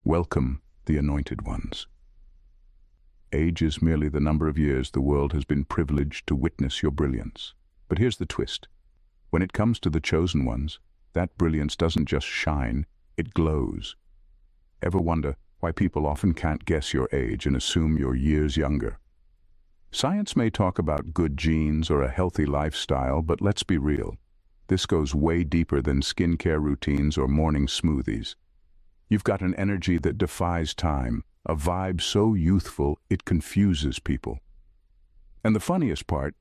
Welcome, the Anointed ones. Age is merely the number of years the world has been privileged to witness your brilliance. But here's the twist. When it comes to the chosen ones, that brilliance doesn't just shine, it glows. Ever wonder why people often can't guess your age and assume you're years younger? Science may talk about good genes or a healthy lifestyle, but let's be real. This goes way deeper than skincare routines or morning smoothies. You've got an energy that defies time, a vibe so youthful it confuses people. And the funniest part,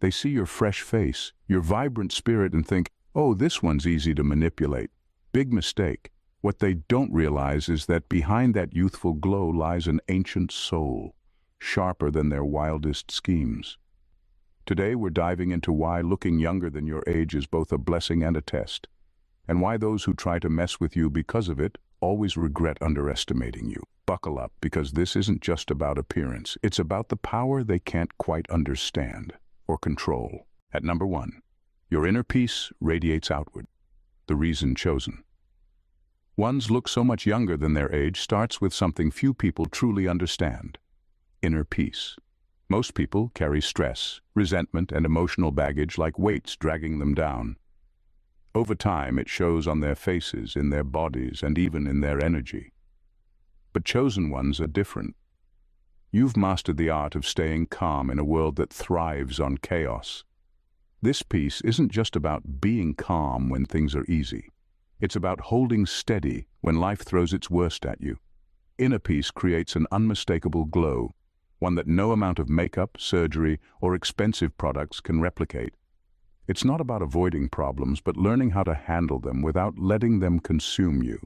they see your fresh face, your vibrant spirit and think, oh, this one's easy to manipulate. Big mistake. What they don't realize is that behind that youthful glow lies an ancient soul, sharper than their wildest schemes. Today we're diving into why looking younger than your age is both a blessing and a test, and why those who try to mess with you because of it always regret underestimating you. Buckle up, because this isn't just about appearance. It's about the power they can't quite understand or control. At number 1, your inner peace radiates outward. The reason chosen. Ones look so much younger than their age starts with something few people truly understand: inner peace. Most people carry stress, resentment, and emotional baggage like weights dragging them down. Over time, it shows on their faces, in their bodies, and even in their energy. But chosen ones are different. You've mastered the art of staying calm in a world that thrives on chaos. This peace isn't just about being calm when things are easy. It's about holding steady when life throws its worst at you. Inner peace creates an unmistakable glow, one that no amount of makeup, surgery, or expensive products can replicate. It's not about avoiding problems, but learning how to handle them without letting them consume you.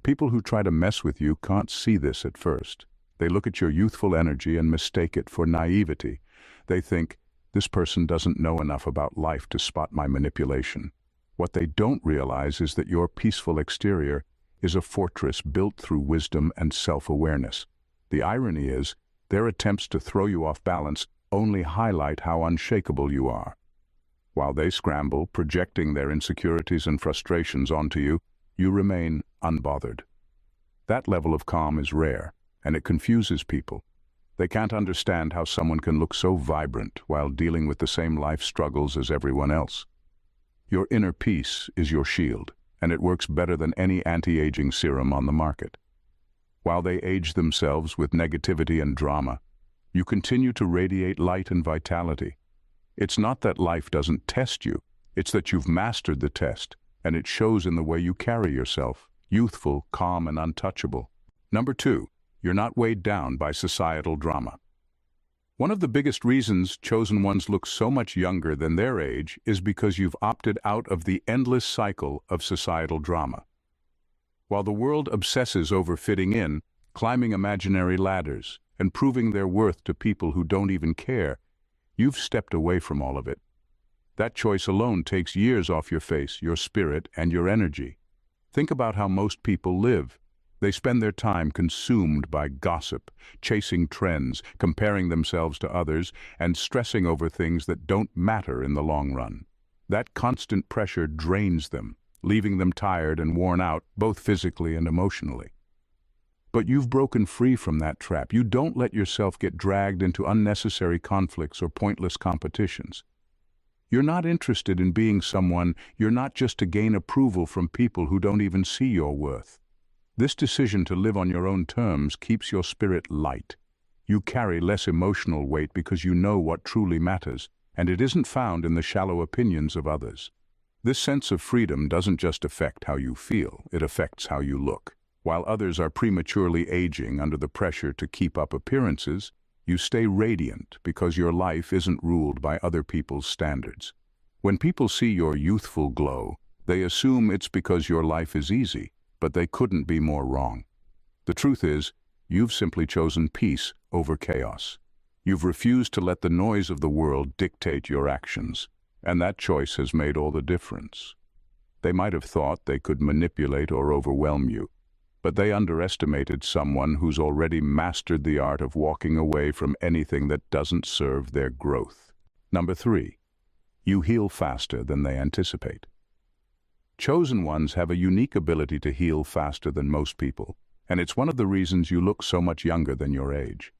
People who try to mess with you can't see this at first. They look at your youthful energy and mistake it for naivety. They think, this person doesn't know enough about life to spot my manipulation. What they don't realize is that your peaceful exterior is a fortress built through wisdom and self-awareness. The irony is, their attempts to throw you off balance only highlight how unshakable you are. While they scramble, projecting their insecurities and frustrations onto you, you remain unbothered. That level of calm is rare, and it confuses people. They can't understand how someone can look so vibrant while dealing with the same life struggles as everyone else. Your inner peace is your shield, and it works better than any anti-aging serum on the market. While they age themselves with negativity and drama, you continue to radiate light and vitality. It's not that life doesn't test you, it's that you've mastered the test, and it shows in the way you carry yourself, youthful, calm, and untouchable. Number 2, you're not weighed down by societal drama. One of the biggest reasons chosen ones look so much younger than their age is because you've opted out of the endless cycle of societal drama. While the world obsesses over fitting in, climbing imaginary ladders, and proving their worth to people who don't even care, you've stepped away from all of it. That choice alone takes years off your face, your spirit, and your energy. Think about how most people live. They spend their time consumed by gossip, chasing trends, comparing themselves to others, and stressing over things that don't matter in the long run. That constant pressure drains them, leaving them tired and worn out, both physically and emotionally. But you've broken free from that trap. You don't let yourself get dragged into unnecessary conflicts or pointless competitions. You're not interested in being someone, you're not just to gain approval from people who don't even see your worth. This decision to live on your own terms keeps your spirit light. You carry less emotional weight because you know what truly matters, and it isn't found in the shallow opinions of others. This sense of freedom doesn't just affect how you feel, it affects how you look. While others are prematurely aging under the pressure to keep up appearances, you stay radiant because your life isn't ruled by other people's standards. When people see your youthful glow, they assume it's because your life is easy, but they couldn't be more wrong. The truth is, you've simply chosen peace over chaos. You've refused to let the noise of the world dictate your actions, and that choice has made all the difference. They might have thought they could manipulate or overwhelm you, but they underestimated someone who's already mastered the art of walking away from anything that doesn't serve their growth. Number 3, you heal faster than they anticipate. Chosen ones have a unique ability to heal faster than most people, And it's one of the reasons you look so much younger than your age.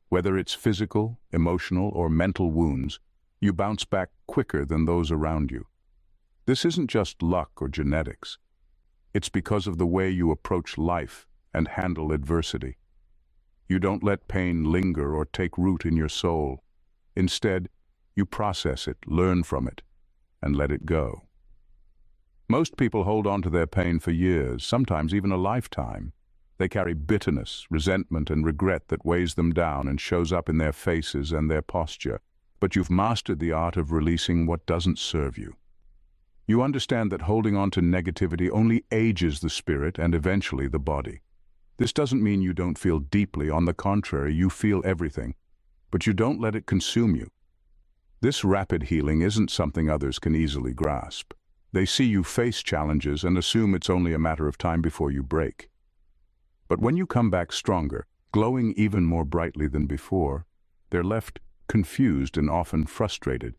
Whether it's physical, emotional, or mental wounds, you bounce back quicker than those around you. This isn't just luck or genetics. It's because of the way you approach life and handle adversity. You don't let pain linger or take root in your soul. Instead, you process it, learn from it, and let it go. Most people hold on to their pain for years, sometimes even a lifetime. They carry bitterness, resentment, and regret that weighs them down and shows up in their faces and their posture. But you've mastered the art of releasing what doesn't serve you. You understand that holding on to negativity only ages the spirit and eventually the body. This doesn't mean you don't feel deeply. On the contrary, you feel everything, but you don't let it consume you. This rapid healing isn't something others can easily grasp. They see you face challenges and assume it's only a matter of time before you break. But when you come back stronger, glowing even more brightly than before, they're left confused and often frustrated.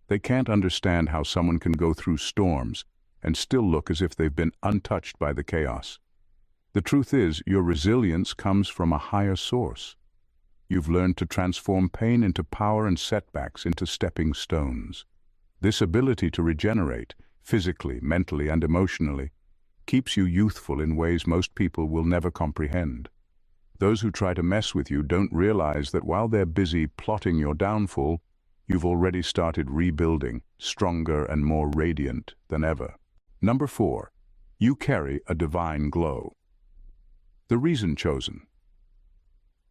They can't understand how someone can go through storms and still look as if they've been untouched by the chaos. The truth is, your resilience comes from a higher source. You've learned to transform pain into power and setbacks into stepping stones. This ability to regenerate, physically, mentally, and emotionally, keeps you youthful in ways most people will never comprehend. Those who try to mess with you don't realize that while they're busy plotting your downfall, you've already started rebuilding, stronger and more radiant than ever. Number 4, you carry a divine glow. The reason chosen.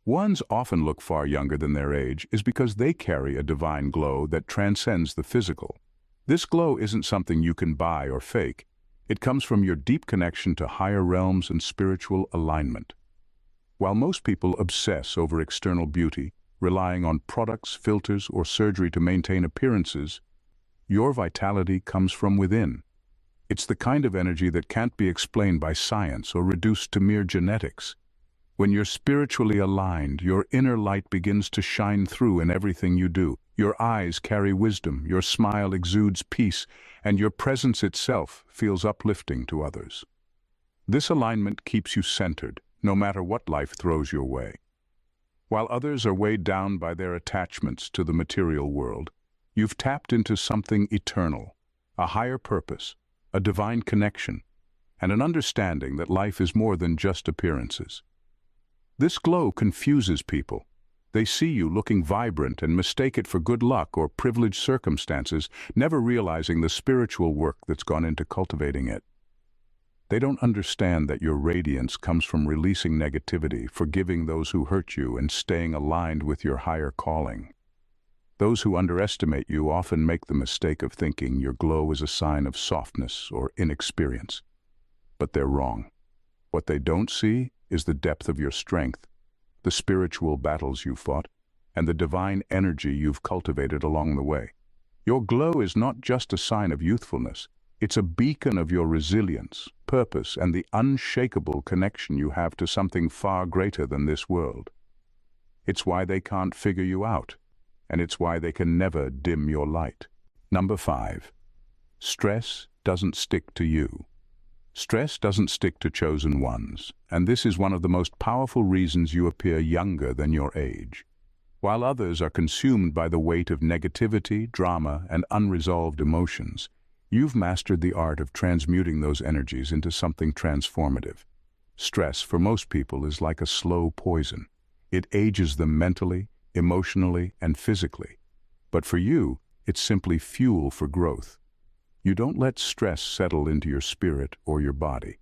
Ones often look far younger than their age is because they carry a divine glow that transcends the physical. This glow isn't something you can buy or fake. It comes from your deep connection to higher realms and spiritual alignment. While most people obsess over external beauty, relying on products, filters, or surgery to maintain appearances, your vitality comes from within. It's the kind of energy that can't be explained by science or reduced to mere genetics. When you're spiritually aligned, your inner light begins to shine through in everything you do. Your eyes carry wisdom, your smile exudes peace, and your presence itself feels uplifting to others. This alignment keeps you centered, no matter what life throws your way. While others are weighed down by their attachments to the material world, you've tapped into something eternal, a higher purpose, a divine connection, and an understanding that life is more than just appearances. This glow confuses people. They see you looking vibrant and mistake it for good luck or privileged circumstances, never realizing the spiritual work that's gone into cultivating it. They don't understand that your radiance comes from releasing negativity, forgiving those who hurt you, and staying aligned with your higher calling. Those who underestimate you often make the mistake of thinking your glow is a sign of softness or inexperience. But they're wrong. What they don't see is the depth of your strength, the spiritual battles you've fought, and the divine energy you've cultivated along the way. Your glow is not just a sign of youthfulness. It's a beacon of your resilience, purpose, and the unshakable connection you have to something far greater than this world. It's why they can't figure you out, and it's why they can never dim your light. Number 5, stress doesn't stick to you. Stress doesn't stick to chosen ones, and this is one of the most powerful reasons you appear younger than your age. While others are consumed by the weight of negativity, drama, and unresolved emotions, you've mastered the art of transmuting those energies into something transformative. Stress, for most people, is like a slow poison. It ages them mentally, emotionally, and physically. But for you, it's simply fuel for growth. You don't let stress settle into your spirit or your body.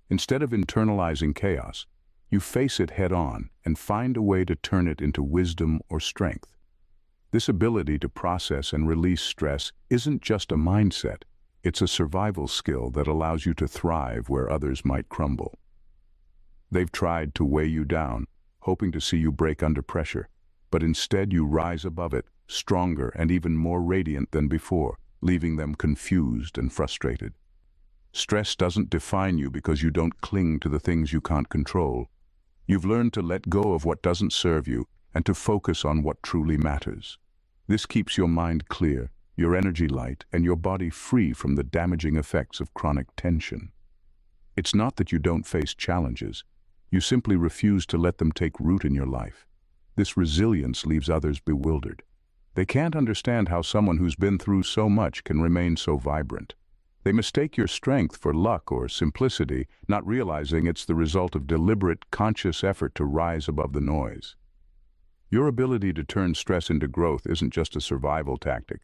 Instead of internalizing chaos, you face it head-on and find a way to turn it into wisdom or strength. This ability to process and release stress isn't just a mindset. It's a survival skill that allows you to thrive where others might crumble. They've tried to weigh you down, hoping to see you break under pressure, but instead you rise above it, stronger and even more radiant than before, leaving them confused and frustrated. Stress doesn't define you because you don't cling to the things you can't control. You've learned to let go of what doesn't serve you and to focus on what truly matters. This keeps your mind clear, your energy light, and your body free from the damaging effects of chronic tension. It's not that you don't face challenges. You simply refuse to let them take root in your life. This resilience leaves others bewildered. They can't understand how someone who's been through so much can remain so vibrant. They mistake your strength for luck or simplicity, not realizing it's the result of deliberate, conscious effort to rise above the noise. Your ability to turn stress into growth isn't just a survival tactic.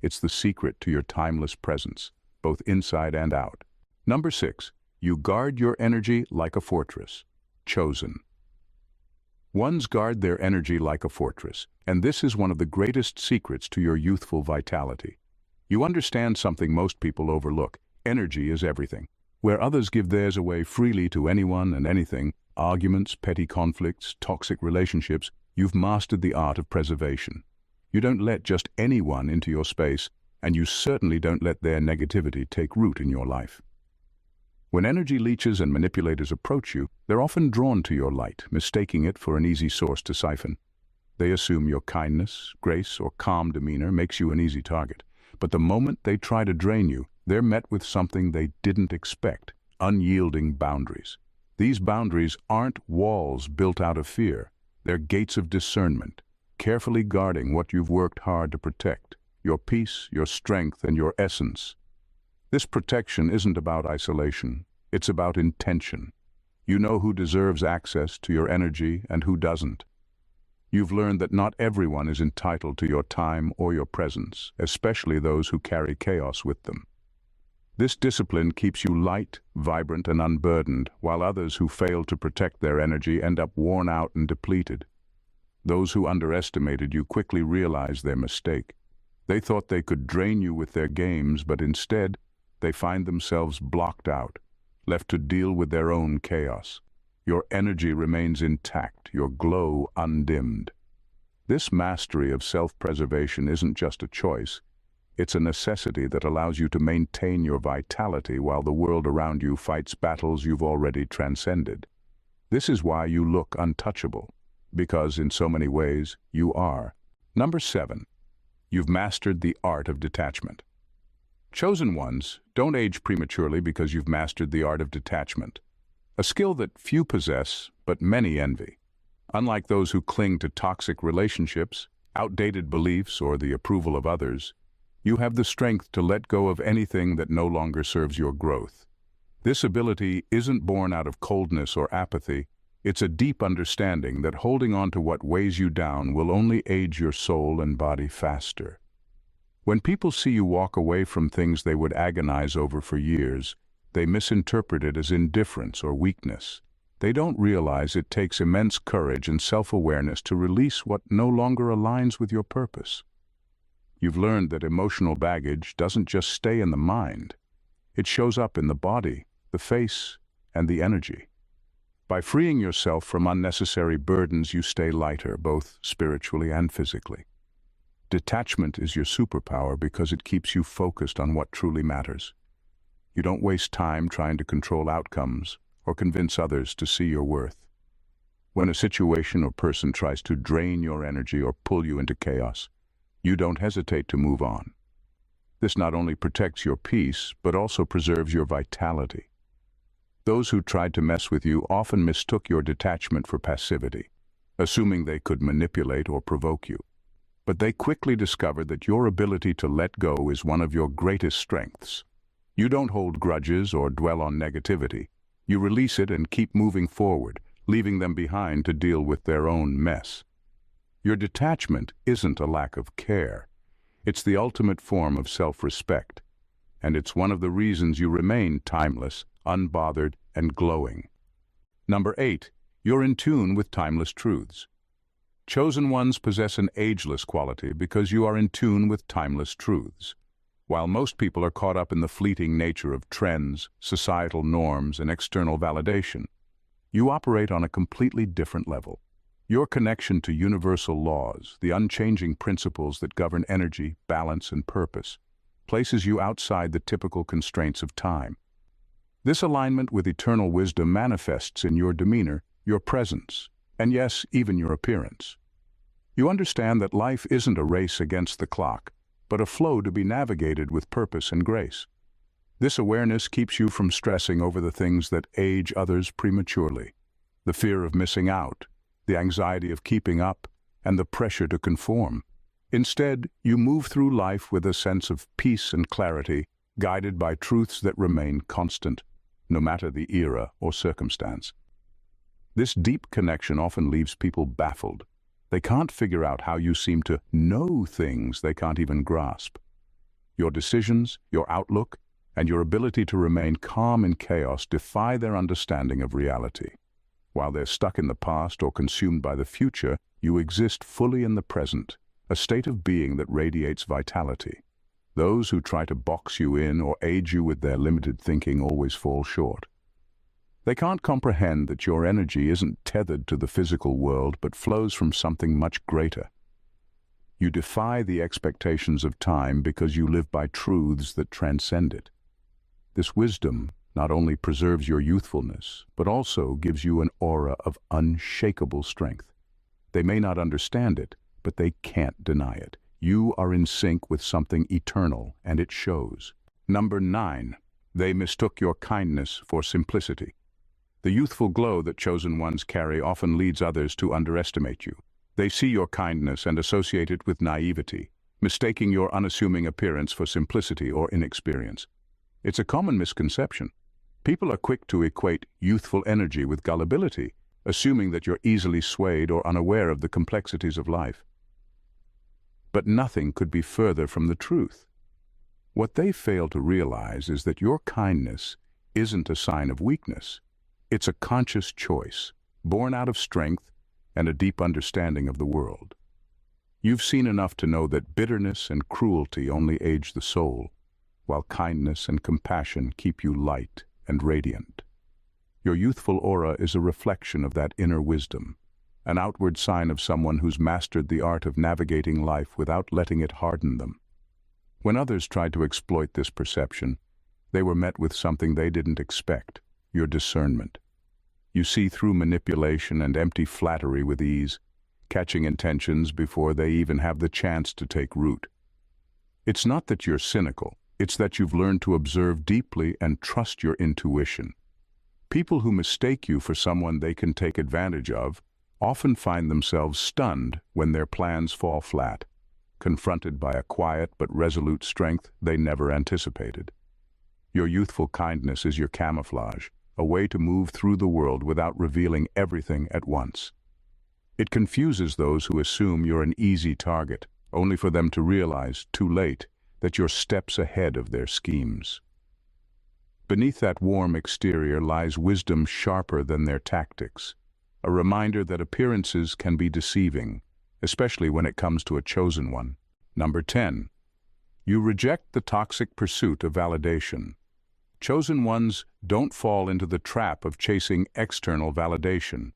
It's the secret to your timeless presence, both inside and out. Number 6. You guard your energy like a fortress. Chosen. Ones guard their energy like a fortress, and this is one of the greatest secrets to your youthful vitality. You understand something most people overlook. Energy is everything. Where others give theirs away freely to anyone and anything, arguments, petty conflicts, toxic relationships, you've mastered the art of preservation. You don't let just anyone into your space, and you certainly don't let their negativity take root in your life. When energy leeches and manipulators approach you, they're often drawn to your light, mistaking it for an easy source to siphon. They assume your kindness, grace, or calm demeanor makes you an easy target. But the moment they try to drain you, they're met with something they didn't expect: unyielding boundaries. These boundaries aren't walls built out of fear. They're gates of discernment, carefully guarding what you've worked hard to protect: your peace, your strength, and your essence. This protection isn't about isolation. It's about intention. You know who deserves access to your energy and who doesn't. You've learned that not everyone is entitled to your time or your presence, especially those who carry chaos with them. This discipline keeps you light, vibrant, and unburdened, while others who fail to protect their energy end up worn out and depleted. Those who underestimated you quickly realize their mistake. They thought they could drain you with their games, but instead, they find themselves blocked out, left to deal with their own chaos. Your energy remains intact, your glow undimmed. This mastery of self-preservation isn't just a choice. It's a necessity that allows you to maintain your vitality while the world around you fights battles you've already transcended. This is why you look untouchable, because in so many ways, you are. Number 7. You've mastered the art of detachment. Chosen ones don't age prematurely because you've mastered the art of detachment, a skill that few possess but many envy. Unlike those who cling to toxic relationships, outdated beliefs, or the approval of others, you have the strength to let go of anything that no longer serves your growth. This ability isn't born out of coldness or apathy. It's a deep understanding that holding on to what weighs you down will only age your soul and body faster. When people see you walk away from things they would agonize over for years, they misinterpret it as indifference or weakness. They don't realize it takes immense courage and self-awareness to release what no longer aligns with your purpose. You've learned that emotional baggage doesn't just stay in the mind. It shows up in the body, the face, and the energy. By freeing yourself from unnecessary burdens, you stay lighter, both spiritually and physically. Detachment is your superpower because it keeps you focused on what truly matters. You don't waste time trying to control outcomes or convince others to see your worth. When a situation or person tries to drain your energy or pull you into chaos, you don't hesitate to move on. This not only protects your peace, but also preserves your vitality. Those who tried to mess with you often mistook your detachment for passivity, assuming they could manipulate or provoke you. But they quickly discovered that your ability to let go is one of your greatest strengths. You don't hold grudges or dwell on negativity. You release it and keep moving forward, leaving them behind to deal with their own mess. Your detachment isn't a lack of care. It's the ultimate form of self-respect, and it's one of the reasons you remain timeless, unbothered, and glowing. Number 8. You're in tune with timeless truths. Chosen ones possess an ageless quality because you are in tune with timeless truths. While most people are caught up in the fleeting nature of trends, societal norms, and external validation, you operate on a completely different level. Your connection to universal laws, the unchanging principles that govern energy, balance, and purpose, places you outside the typical constraints of time. This alignment with eternal wisdom manifests in your demeanor, your presence, and yes, even your appearance. You understand that life isn't a race against the clock, but a flow to be navigated with purpose and grace. This awareness keeps you from stressing over the things that age others prematurely. the fear of missing out, the anxiety of keeping up, and the pressure to conform. Instead, you move through life with a sense of peace and clarity, guided by truths that remain constant, no matter the era or circumstance. This deep connection often leaves people baffled. They can't figure out how you seem to know things they can't even grasp. Your decisions, your outlook, and your ability to remain calm in chaos defy their understanding of reality. While they're stuck in the past or consumed by the future, you exist fully in the present, a state of being that radiates vitality. Those who try to box you in or aid you with their limited thinking always fall short. They can't comprehend that your energy isn't tethered to the physical world but flows from something much greater. You defy the expectations of time because you live by truths that transcend it. This wisdom not only preserves your youthfulness, but also gives you an aura of unshakable strength. They may not understand it, but they can't deny it. You are in sync with something eternal, and it shows. Number 9. They mistook your kindness for simplicity. The youthful glow that chosen ones carry often leads others to underestimate you. They see your kindness and associate it with naivety, mistaking your unassuming appearance for simplicity or inexperience. It's a common misconception. People are quick to equate youthful energy with gullibility, assuming that you're easily swayed or unaware of the complexities of life. But nothing could be further from the truth. What they fail to realize is that your kindness isn't a sign of weakness. It's a conscious choice, born out of strength and a deep understanding of the world. You've seen enough to know that bitterness and cruelty only age the soul, while kindness and compassion keep you light and radiant. Your youthful aura is a reflection of that inner wisdom, an outward sign of someone who's mastered the art of navigating life without letting it harden them. When others tried to exploit this perception, they were met with something they didn't expect: your discernment. You see through manipulation and empty flattery with ease, catching intentions before they even have the chance to take root. It's not that you're cynical, it's that you've learned to observe deeply and trust your intuition. People who mistake you for someone they can take advantage of often find themselves stunned when their plans fall flat, confronted by a quiet but resolute strength they never anticipated. Your youthful kindness is your camouflage, a way to move through the world without revealing everything at once. It confuses those who assume you're an easy target, only for them to realize, too late, that you're steps ahead of their schemes. Beneath that warm exterior lies wisdom sharper than their tactics, a reminder that appearances can be deceiving, especially when it comes to a chosen one. Number 10. You reject the toxic pursuit of validation. Chosen ones don't fall into the trap of chasing external validation.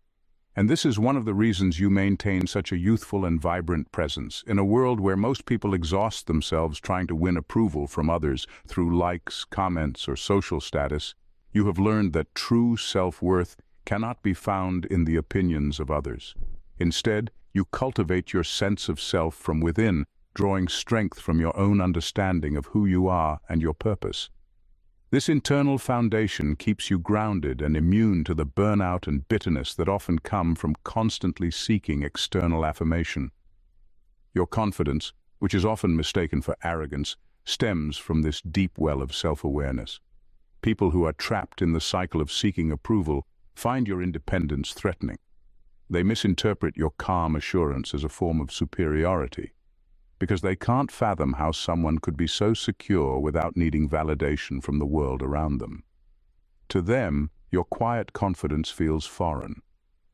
And this is one of the reasons you maintain such a youthful and vibrant presence. In a world where most people exhaust themselves trying to win approval from others through likes, comments, or social status, you have learned that true self-worth cannot be found in the opinions of others. Instead, you cultivate your sense of self from within, drawing strength from your own understanding of who you are and your purpose. This internal foundation keeps you grounded and immune to the burnout and bitterness that often come from constantly seeking external affirmation. Your confidence, which is often mistaken for arrogance, stems from this deep well of self-awareness. People who are trapped in the cycle of seeking approval find your independence threatening. They misinterpret your calm assurance as a form of superiority, because they can't fathom how someone could be so secure without needing validation from the world around them. To them, your quiet confidence feels foreign,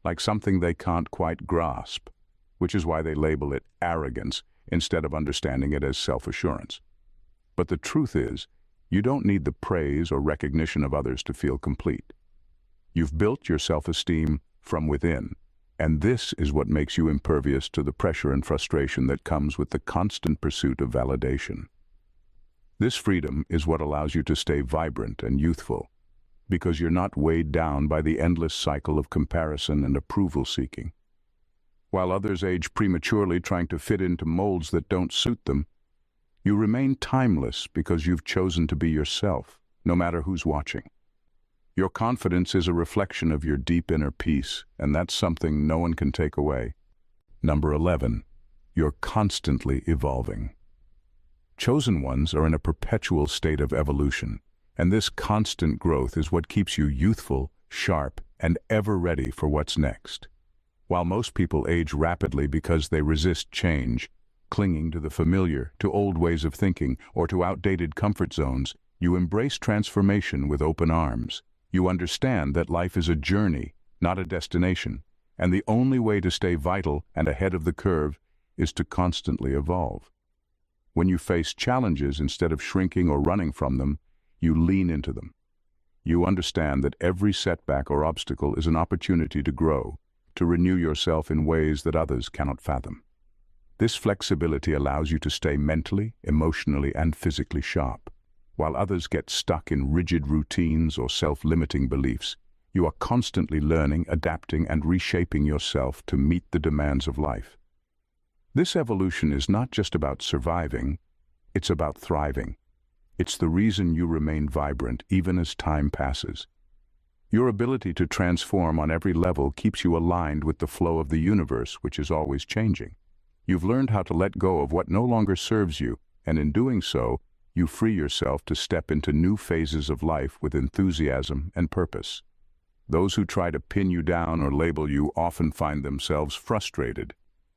like something they can't quite grasp, which is why they label it arrogance instead of understanding it as self-assurance. But the truth is, you don't need the praise or recognition of others to feel complete. You've built your self-esteem from within, and this is what makes you impervious to the pressure and frustration that comes with the constant pursuit of validation. This freedom is what allows you to stay vibrant and youthful, because you're not weighed down by the endless cycle of comparison and approval seeking. While others age prematurely trying to fit into molds that don't suit them, you remain timeless because you've chosen to be yourself, no matter who's watching. Your confidence is a reflection of your deep inner peace, and that's something no one can take away. Number 11. You're constantly evolving. Chosen ones are in a perpetual state of evolution, and this constant growth is what keeps you youthful, sharp, and ever ready for what's next. While most people age rapidly because they resist change, clinging to the familiar, to old ways of thinking, or to outdated comfort zones, you embrace transformation with open arms. You understand that life is a journey, not a destination, and the only way to stay vital and ahead of the curve is to constantly evolve. When you face challenges, instead of shrinking or running from them, you lean into them. You understand that every setback or obstacle is an opportunity to grow, to renew yourself in ways that others cannot fathom. This flexibility allows you to stay mentally, emotionally, and physically sharp. While others get stuck in rigid routines or self-limiting beliefs, you are constantly learning, adapting, and reshaping yourself to meet the demands of life. This evolution is not just about surviving, it's about thriving. It's the reason you remain vibrant even as time passes. Your ability to transform on every level keeps you aligned with the flow of the universe, which is always changing. You've learned how to let go of what no longer serves you, and in doing so, you free yourself to step into new phases of life with enthusiasm and purpose. Those who try to pin you down or label you often find themselves frustrated.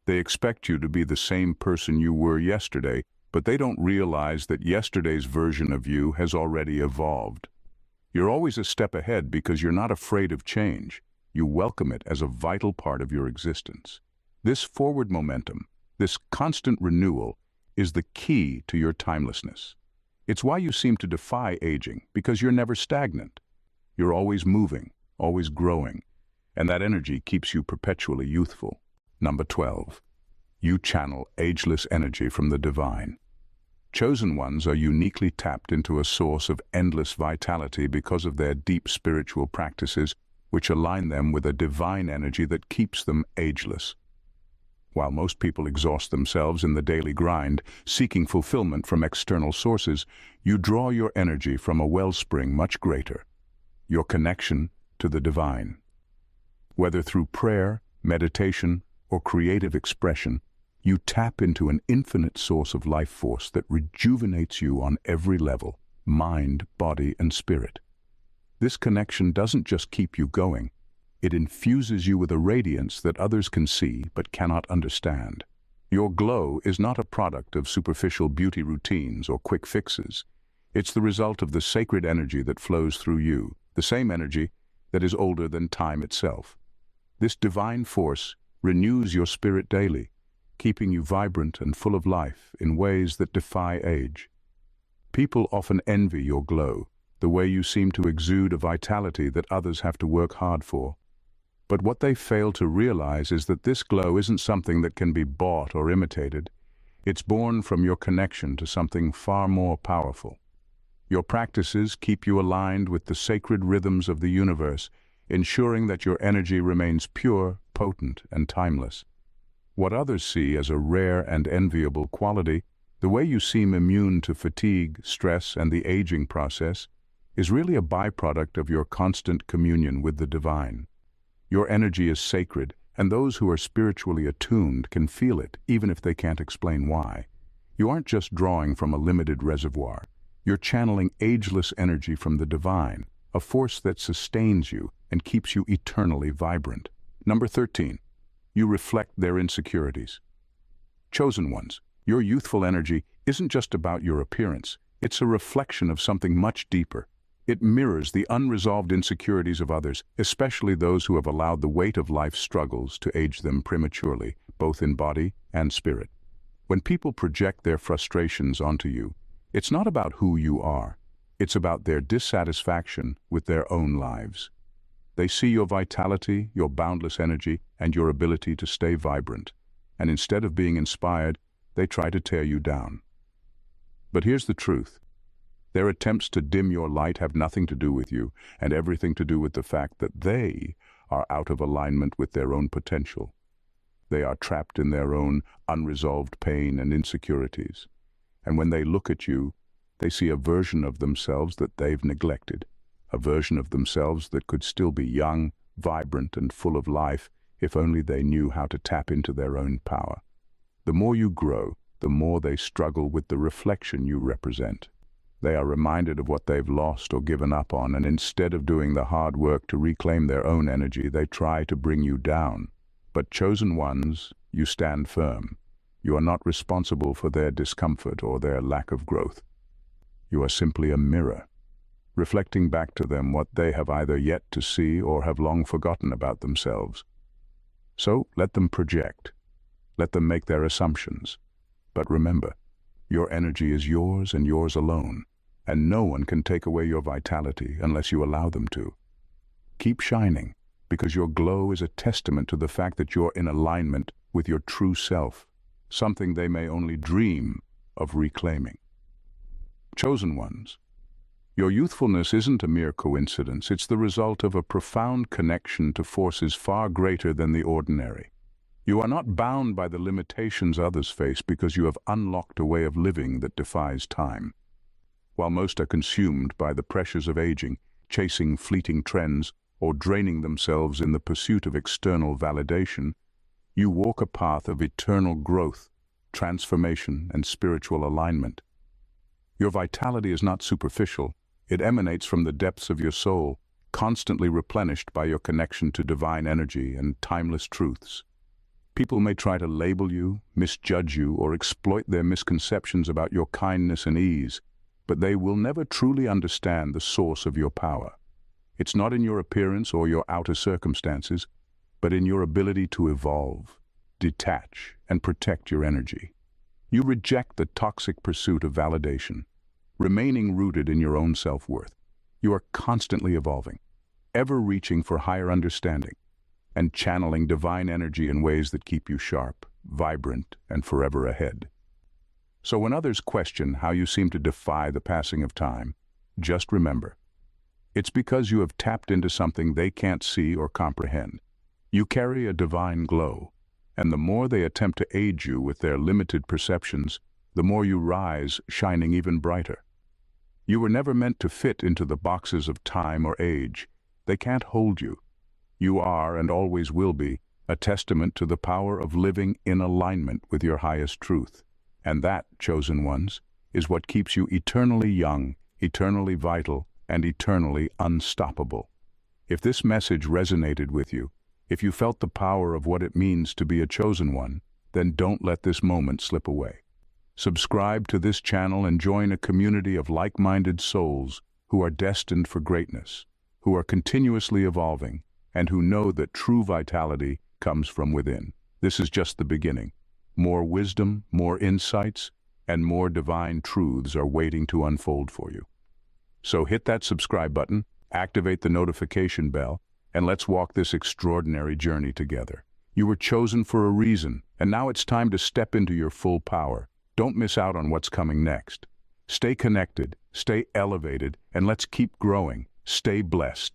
They expect you to be the same person you were yesterday, but they don't realize that yesterday's version of you has already evolved. You're always a step ahead because you're not afraid of change. You welcome it as a vital part of your existence. This forward momentum, this constant renewal, is the key to your timelessness. It's why you seem to defy aging, because you're never stagnant. You're always moving, always growing, and that energy keeps you perpetually youthful. Number 12. You channel ageless energy from the divine. Chosen ones are uniquely tapped into a source of endless vitality because of their deep spiritual practices, which align them with a divine energy that keeps them ageless. While most people exhaust themselves in the daily grind, seeking fulfillment from external sources, you draw your energy from a wellspring much greater, your connection to the divine. Whether through prayer, meditation, or creative expression, you tap into an infinite source of life force that rejuvenates you on every level, mind, body, and spirit. This connection doesn't just keep you going, it infuses you with a radiance that others can see but cannot understand. Your glow is not a product of superficial beauty routines or quick fixes. It's the result of the sacred energy that flows through you, the same energy that is older than time itself. This divine force renews your spirit daily, keeping you vibrant and full of life in ways that defy age. People often envy your glow, the way you seem to exude a vitality that others have to work hard for. But what they fail to realize is that this glow isn't something that can be bought or imitated. It's born from your connection to something far more powerful. Your practices keep you aligned with the sacred rhythms of the universe, ensuring that your energy remains pure, potent, and timeless. What others see as a rare and enviable quality, the way you seem immune to fatigue, stress, and the aging process, is really a byproduct of your constant communion with the divine. Your energy is sacred, and those who are spiritually attuned can feel it, even if they can't explain why. You aren't just drawing from a limited reservoir. You're channeling ageless energy from the divine, a force that sustains you and keeps you eternally vibrant. Number 13. You reflect their insecurities. Chosen ones, your youthful energy isn't just about your appearance. It's a reflection of something much deeper. It mirrors the unresolved insecurities of others, especially those who have allowed the weight of life's struggles to age them prematurely, both in body and spirit. When people project their frustrations onto you, it's not about who you are. It's about their dissatisfaction with their own lives. They see your vitality, your boundless energy, and your ability to stay vibrant, and instead of being inspired, they try to tear you down. But here's the truth. Their attempts to dim your light have nothing to do with you, and everything to do with the fact that they are out of alignment with their own potential. They are trapped in their own unresolved pain and insecurities, and when they look at you, they see a version of themselves that they've neglected, a version of themselves that could still be young, vibrant, and full of life if only they knew how to tap into their own power. The more you grow, the more they struggle with the reflection you represent. They are reminded of what they've lost or given up on, and instead of doing the hard work to reclaim their own energy, they try to bring you down. But chosen ones, you stand firm. You are not responsible for their discomfort or their lack of growth. You are simply a mirror, reflecting back to them what they have either yet to see or have long forgotten about themselves. So let them project. Let them make their assumptions. But remember, your energy is yours and yours alone, and no one can take away your vitality unless you allow them to. Keep shining, because your glow is a testament to the fact that you're in alignment with your true self, something they may only dream of reclaiming. Chosen ones, your youthfulness isn't a mere coincidence. It's the result of a profound connection to forces far greater than the ordinary. You are not bound by the limitations others face because you have unlocked a way of living that defies time. While most are consumed by the pressures of aging, chasing fleeting trends, or draining themselves in the pursuit of external validation, you walk a path of eternal growth, transformation, and spiritual alignment. Your vitality is not superficial. It emanates from the depths of your soul, constantly replenished by your connection to divine energy and timeless truths. People may try to label you, misjudge you, or exploit their misconceptions about your kindness and ease, but they will never truly understand the source of your power. It's not in your appearance or your outer circumstances, but in your ability to evolve, detach, and protect your energy. You reject the toxic pursuit of validation, remaining rooted in your own self-worth. You are constantly evolving, ever reaching for higher understanding, and channeling divine energy in ways that keep you sharp, vibrant, and forever ahead. So when others question how you seem to defy the passing of time, just remember, it's because you have tapped into something they can't see or comprehend. You carry a divine glow, and the more they attempt to aid you with their limited perceptions, the more you rise, shining even brighter. You were never meant to fit into the boxes of time or age. They can't hold you. You are, and always will be, a testament to the power of living in alignment with your highest truth. And that, chosen ones, is what keeps you eternally young, eternally vital, and eternally unstoppable. If this message resonated with you, if you felt the power of what it means to be a chosen one, then don't let this moment slip away. Subscribe to this channel and join a community of like-minded souls who are destined for greatness, who are continuously evolving, and who know that true vitality comes from within. This is just the beginning. More wisdom, more insights, and more divine truths are waiting to unfold for you. So hit that subscribe button, activate the notification bell, and let's walk this extraordinary journey together. You were chosen for a reason, and now it's time to step into your full power. Don't miss out on what's coming next. Stay connected, stay elevated, and let's keep growing. Stay blessed.